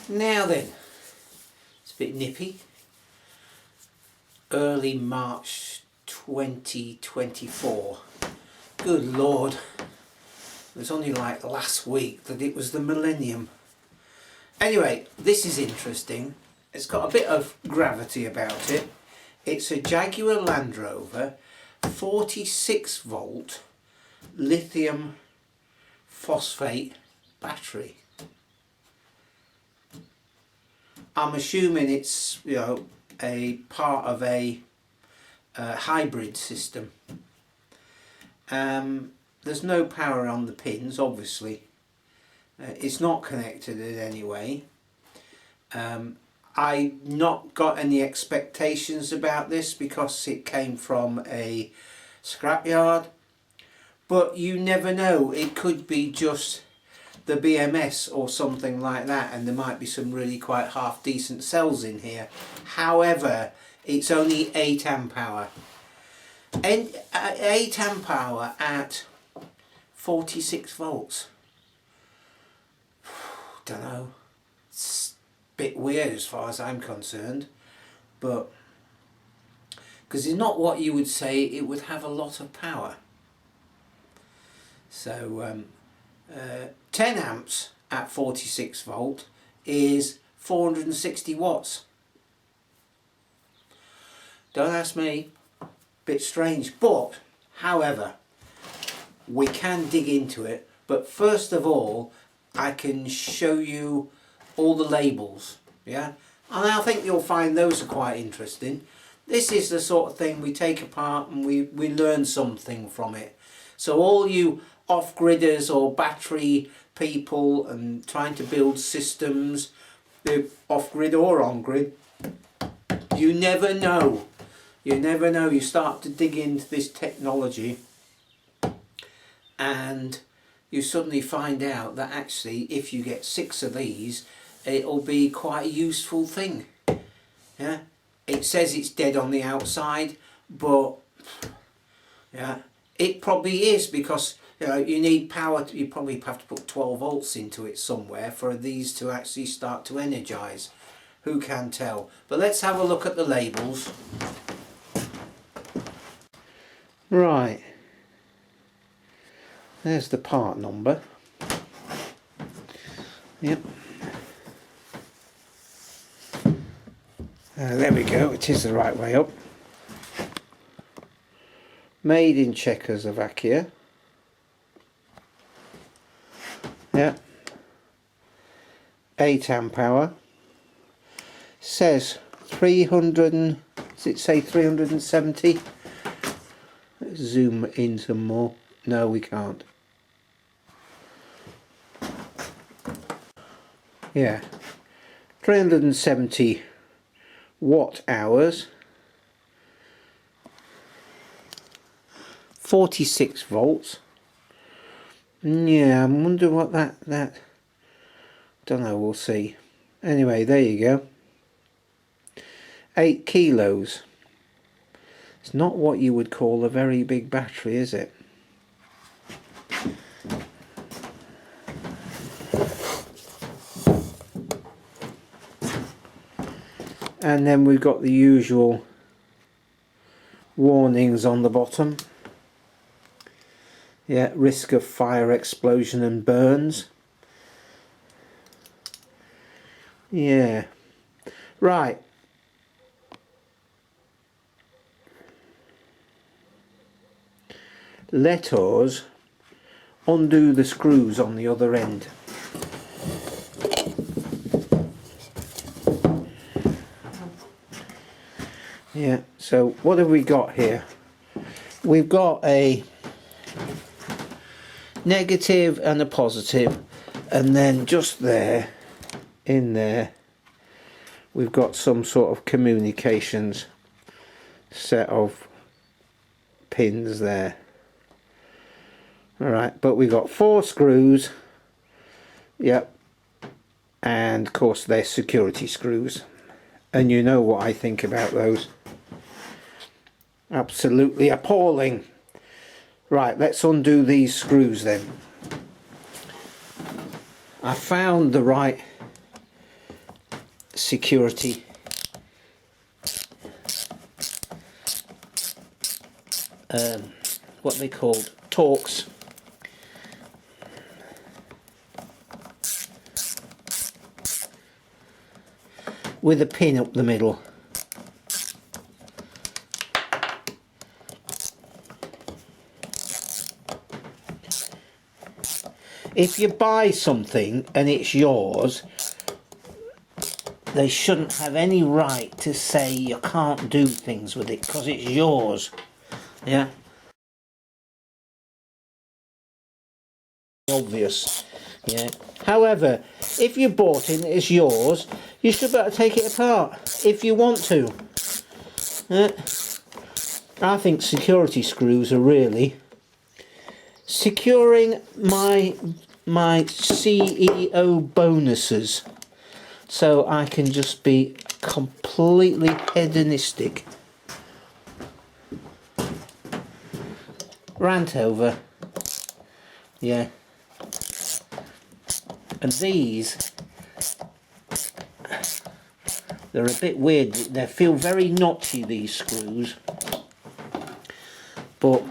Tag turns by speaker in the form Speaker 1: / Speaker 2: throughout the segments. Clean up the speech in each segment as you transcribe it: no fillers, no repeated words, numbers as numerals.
Speaker 1: Now then, it's a bit nippy. Early March 2024. Good Lord. It was only like last week that it was the millennium. Anyway, this is interesting. It's got a bit of gravity about it. It's a Jaguar Land Rover 46 volt lithium phosphate battery. I'm assuming it's, you know, a part of a hybrid system. There's no power on the pins, obviously. It's not connected in any way. I've not got any expectations about this because it came from a scrapyard, but you never know, it could be just the BMS or something like that, and there might be some really quite half decent cells in here. However, it's only 8 amp hour. And 8 amp hour at 46 volts. Don't know. It's a bit weird as far as I'm concerned, but because it's not what you would say it would have a lot of power. So 10 amps at 46 volt is 460 watts. Don't ask me, bit strange, but however, we can dig into it. But first of all, I can show you all the labels, yeah, and I think you'll find those are quite interesting. This is the sort of thing we take apart and we learn something from it. So all you off-gridders or battery people and trying to build systems, off-grid or on-grid, you never know. You never know. You start to dig into this technology and you suddenly find out that actually if you get 6 of these, it'll be quite a useful thing. Yeah, it says it's dead on the outside, but yeah, it probably is, because you know you need power. You probably have to put 12 volts into it somewhere for these to actually start to energize. Who can tell? But let's have a look at the labels. Right, there's the part number. Yep. There we go, it is the right way up. Made in Czechoslovakia. Yeah. 8 amp hour. Says 300, does it say 370? Let's zoom in some more. No, we can't. Yeah. 370 watt hours, 46 volts. Yeah, I wonder what that don't know, we'll see. Anyway, there you go. 8 kilos. It's not what you would call a very big battery, is it? And then we've got the usual warnings on the bottom. Yeah, risk of fire, explosion and burns. Yeah. Right. Let us undo the screws on the other end. Yeah, so what have we got here? We've got a negative and a positive, and then just there, in there, we've got some sort of communications set of pins there. Alright, but we've got 4 screws, yep, and of course they're security screws, and you know what I think about those. Absolutely appalling. Right, let's undo these screws then. I found the right security what they called torques. With a pin up the middle. If you buy something and it's yours, they shouldn't have any right to say you can't do things with it because it's yours. Yeah. Obvious. Yeah. However, if you bought it and it's yours, you should be able to take it apart if you want to. Yeah. I think security screws are really securing my CEO bonuses, so I can just be completely hedonistic. Rant over. Yeah. And these, they're a bit weird. They feel very knotty, these screws, but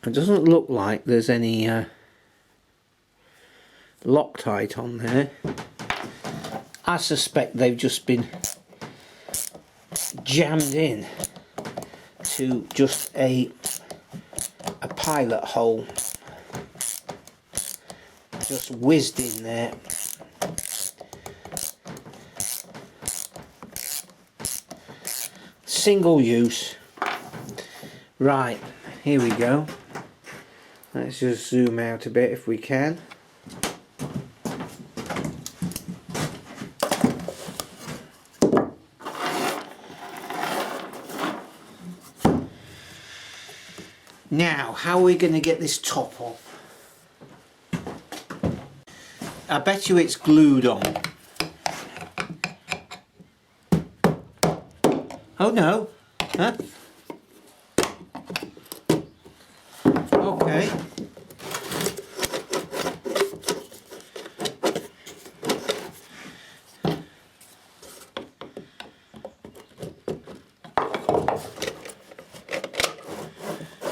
Speaker 1: it doesn't look like there's any Loctite on there. I suspect they've just been jammed in to just a pilot hole, just whizzed in there. Single use. Right, here we go. Let's just zoom out a bit if we can. Now, how are we going to get this top off? I bet you it's glued on. Oh no. Huh? Okay.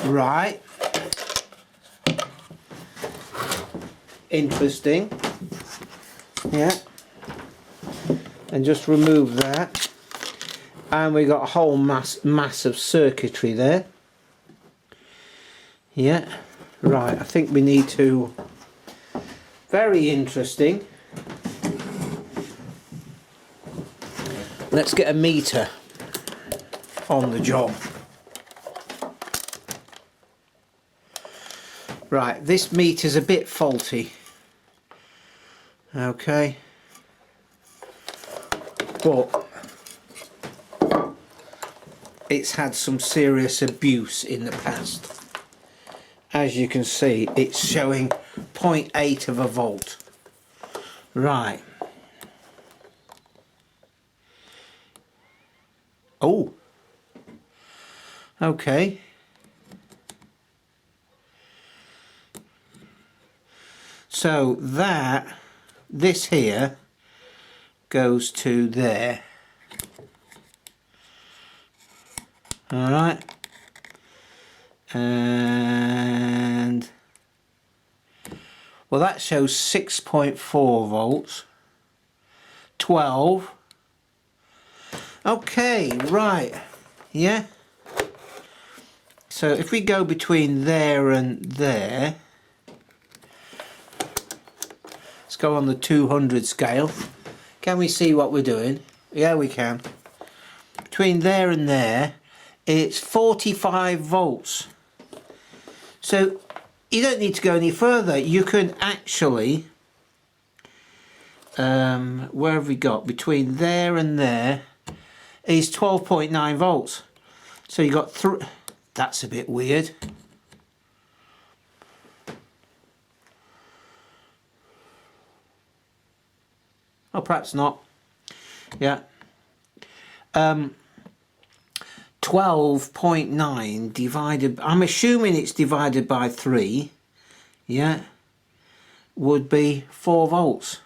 Speaker 1: Right. Interesting. Yeah. And just remove that. And we got a whole mass of circuitry there. Yeah. Right. I think we need to. Very interesting. Let's get a meter on the job. Right, this meter's a bit faulty. Okay. But it's had some serious abuse in the past. As you can see, it's showing 0.8 of a volt. Right. Oh. Okay. So this here goes to there. Alright. And well, that shows 6.4 volts. 12. Okay, right. Yeah. So if we go between there and there, go on the 200 scale. Can we see what we're doing? Yeah, we can. Between there and there, it's 45 volts. So you don't need to go any further. You can actually, where have we got? Between there and there is 12.9 volts. So you got that's a bit weird. Oh, perhaps not. Yeah. 12.9 divided, I'm assuming it's divided by 3. Yeah. Would be 4 volts.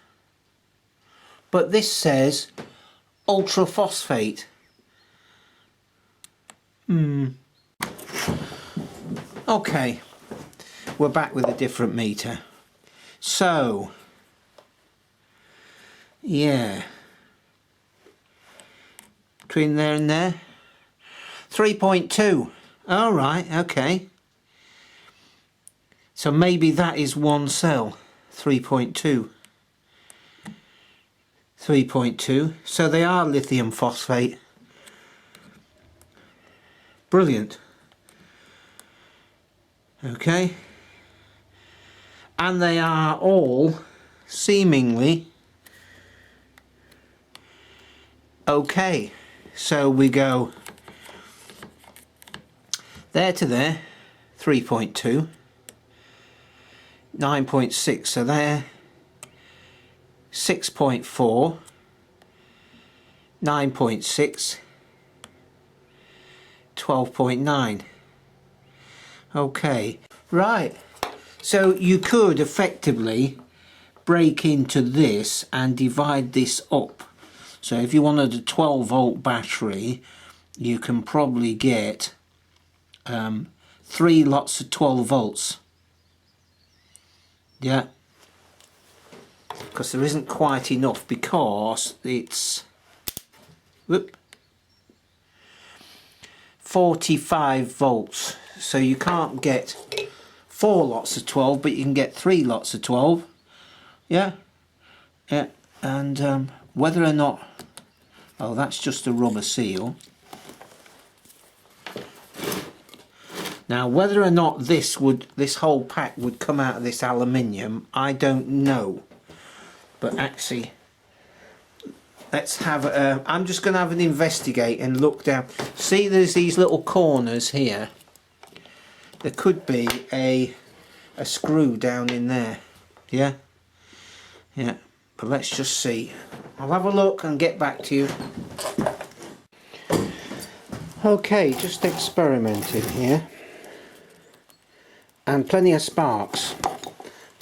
Speaker 1: but this says ultra phosphate. Okay, we're back with a different meter. So yeah, between there and there, 3.2. all right, okay, so maybe that is one cell. 3.2, so they are lithium phosphate. Brilliant. Okay, and they are all seemingly okay. So we go there to there, 3.2, 9.6, so there, 6.4, 9.6, 12.9. okay, right, so you could effectively break into this and divide this up. So if you wanted a 12 volt battery, you can probably get 3 lots of 12 volts. Yeah, because there isn't quite enough, because it's 45 volts, so you can't get 4 lots of 12, but you can get 3 lots of 12. Yeah, and whether or not, oh, that's just a rubber seal. Now whether or not this whole pack would come out of this aluminium, I don't know, but actually let's have I'm just going to have an investigate and look down. See, there's these little corners here. There could be a screw down in there. Yeah, but let's just see. I'll have a look and get back to you. Okay, just experimenting here, and plenty of sparks,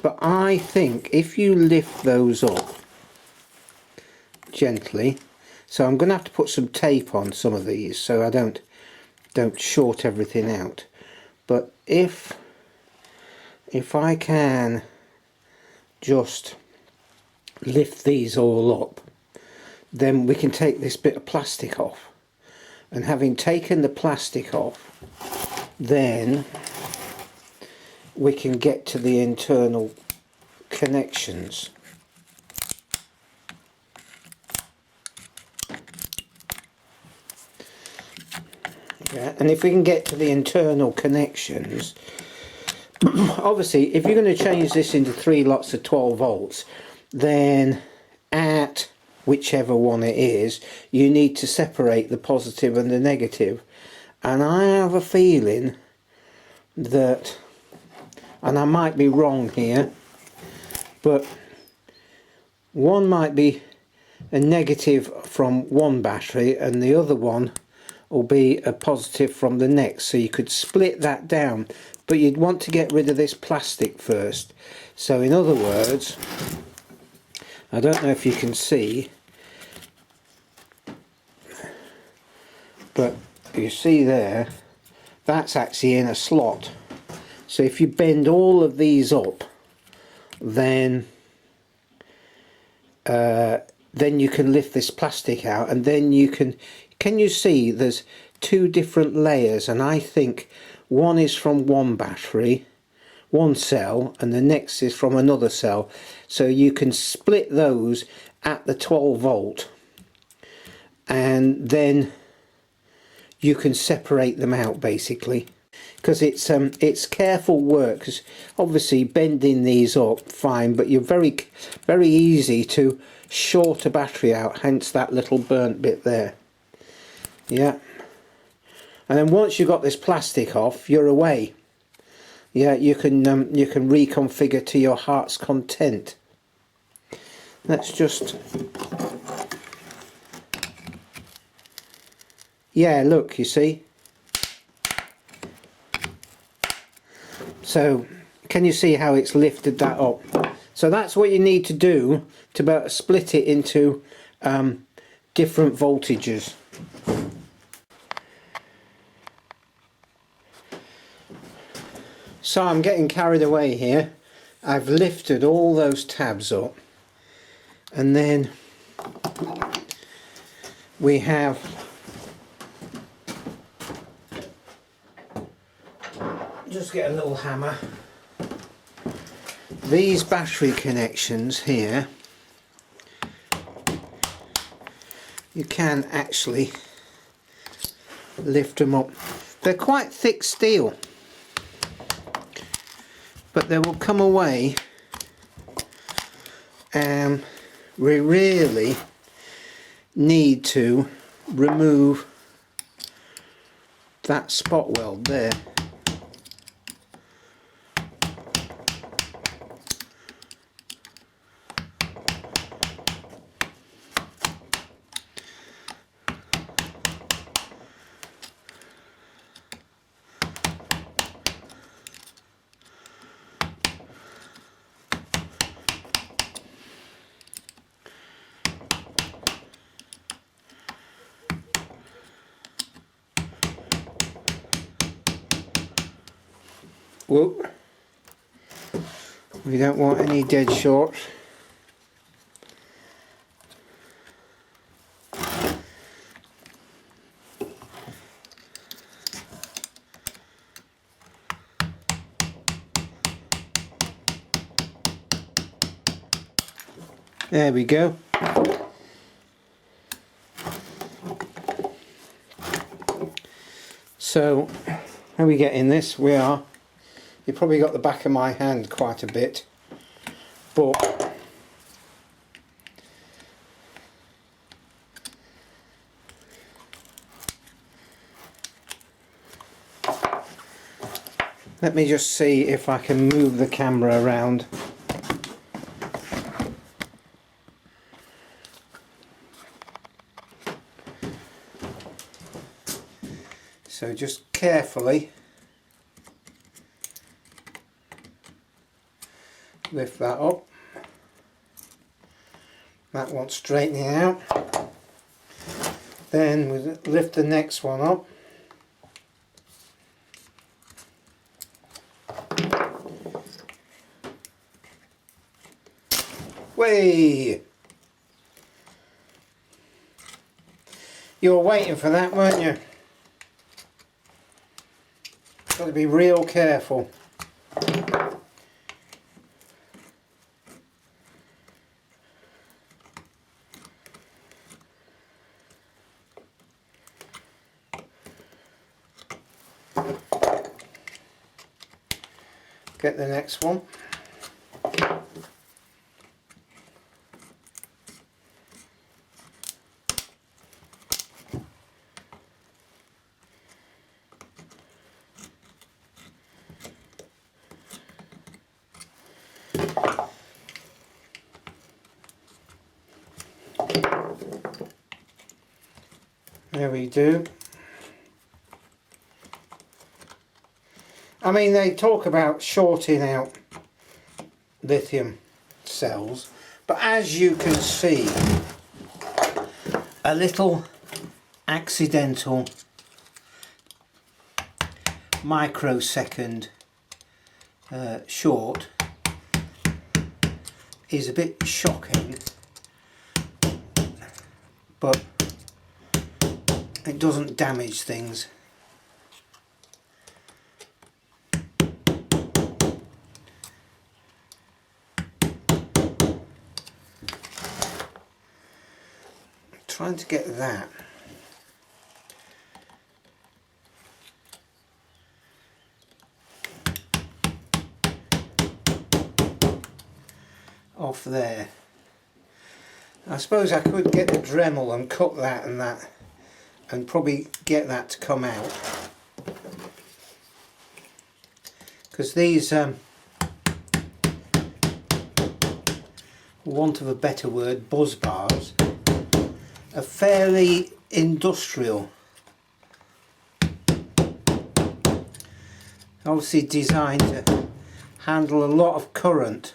Speaker 1: but I think if you lift those up gently, so I'm going to have to put some tape on some of these so I don't short everything out, but if I can just lift these all up, then we can take this bit of plastic off, and having taken the plastic off, then we can get to the internal connections. Yeah, and if we can get to the internal connections, obviously if you're going to change this into 3 lots of 12 volts, then at whichever one it is, you need to separate the positive and the negative. And I have a feeling that, and I might be wrong here, but one might be a negative from one battery and the other one will be a positive from the next, so you could split that down, but you'd want to get rid of this plastic first. So in other words, I don't know if you can see, but you see there, that's actually in a slot. So if you bend all of these up, then you can lift this plastic out, and then you can you see there's 2 different layers, and I think one is from one battery, one cell, and the next is from another cell, so you can split those at the 12 volt, and then you can separate them out basically, because it's careful work, because obviously bending these up fine, but you're very easy to short a battery out, hence that little burnt bit there. Yeah, and then once you've got this plastic off, you're away. Yeah, you can reconfigure to your heart's content. Let's just, yeah, look, you see. So can you see how it's lifted that up? So that's what you need to do to be able to split it into different voltages. So I'm getting carried away here. I've lifted all those tabs up, and then we have just get a little hammer. These battery connections here, you can actually lift them up. They're quite thick steel, but they will come away, and we really need to remove that spot weld there. Whoop. We don't want any dead shorts. There we go. So, how are we getting this? We are. You probably got the back of my hand quite a bit, but let me just see if I can move the camera around. So just carefully lift that up. That one's straightening out. Then we lift the next one up. Way! You were waiting for that, weren't you? Got to be real careful. Get the next one. There we do. I mean, they talk about shorting out lithium cells, but as you can see, a little accidental microsecond short is a bit shocking, but it doesn't damage things. Trying to get that off there. I suppose I could get the Dremel and cut that and probably get that to come out, because these want of a better word, buzz bars, are fairly industrial. Obviously designed to handle a lot of current.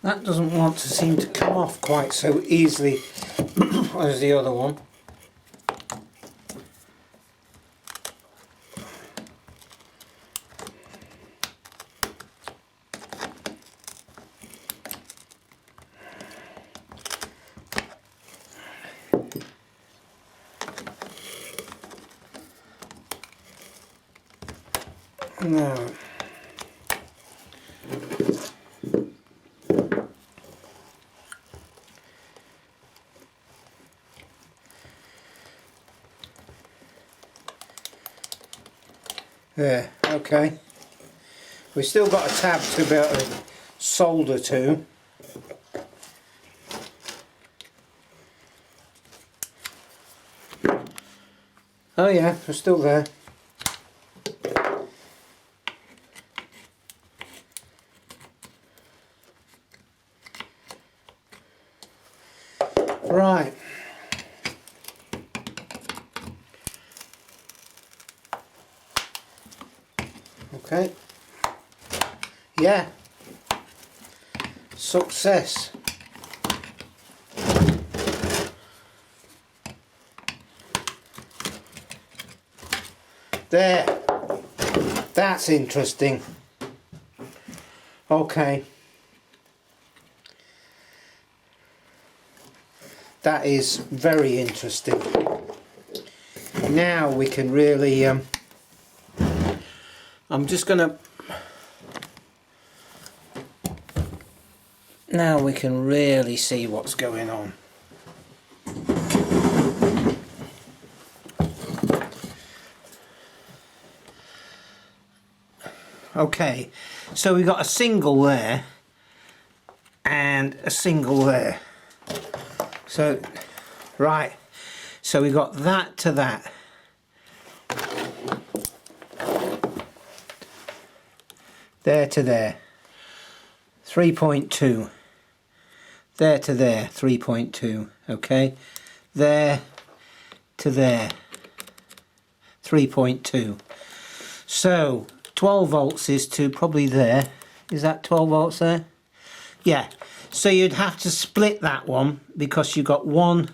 Speaker 1: That doesn't want to seem to come off quite so easily as the other one. No. There, okay. We've still got a tab to be able to solder to. Oh yeah, they're still there. Right. Okay. Yeah. Success. There. That's interesting. Okay. That is very interesting. Now we can really I'm just gonna, now we can really see what's going on. Okay, so we got a single there and a single there. So, right, so we got that to that. There to there, 3.2. There to there, 3.2. Okay, there to there, 3.2. So 12 volts is to probably there. Is that 12 volts there? Yeah. So you'd have to split that one because you've got one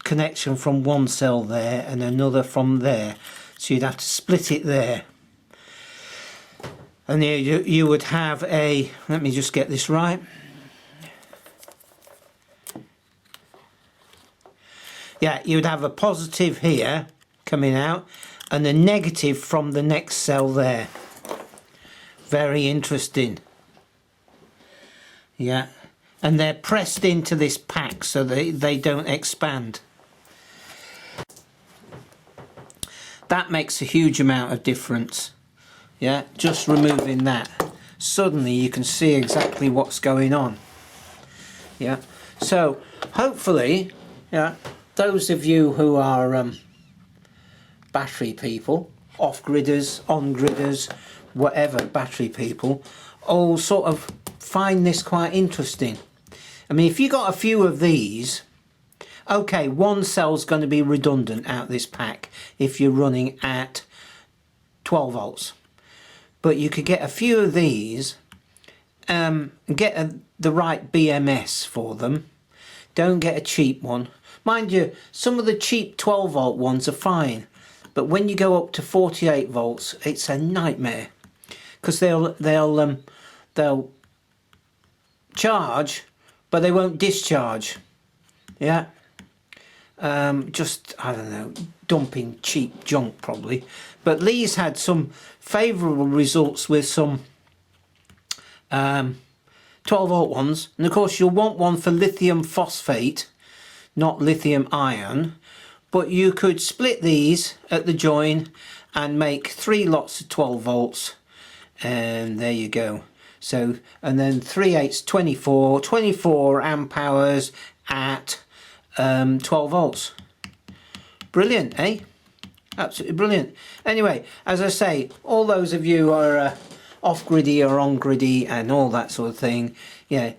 Speaker 1: connection from one cell there and another from there. So you'd have to split it there. And you would have a, let me just get this right. Yeah, you'd have a positive here coming out and a negative from the next cell there. Very interesting. Yeah, and they're pressed into this pack so they don't expand. That makes a huge amount of difference. Yeah, just removing that, suddenly you can see exactly what's going on. Yeah, so hopefully, yeah, those of you who are battery people, off-gridders, on-gridders, whatever battery people, all sort of find this quite interesting. I mean, if you got a few of these, okay, one cell's going to be redundant out this pack if you're running at 12 volts. But you could get a few of these, get the right BMS for them. Don't get a cheap one. Mind you, some of the cheap 12 volt ones are fine, but when you go up to 48 volts, it's a nightmare because they'll charge, but they won't discharge. Yeah, just, I don't know, dumping cheap junk probably. But Lee's had some favourable results with some 12 volt ones, and of course you'll want one for lithium phosphate, not lithium ion, but you could split these at the join and make 3 lots of 12 volts, and there you go. So, and then 3/8 24 amp hours at 12 volts. Brilliant, eh? Absolutely brilliant. Anyway, as I say, all those of you who are off-griddy or on-griddy and all that sort of thing, yeah,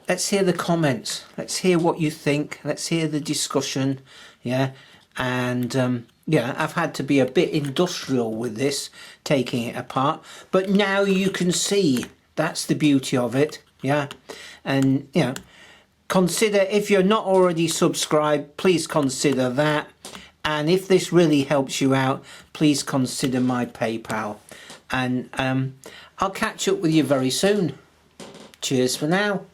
Speaker 1: let's hear the comments. Let's hear what you think. Let's hear the discussion. Yeah, and yeah, I've had to be a bit industrial with this, taking it apart. But now you can see. That's the beauty of it. yeah, and you know, consider, if you're not already subscribed, please consider that, and if this really helps you out, please consider my PayPal, and I'll catch up with you very soon. Cheers for now.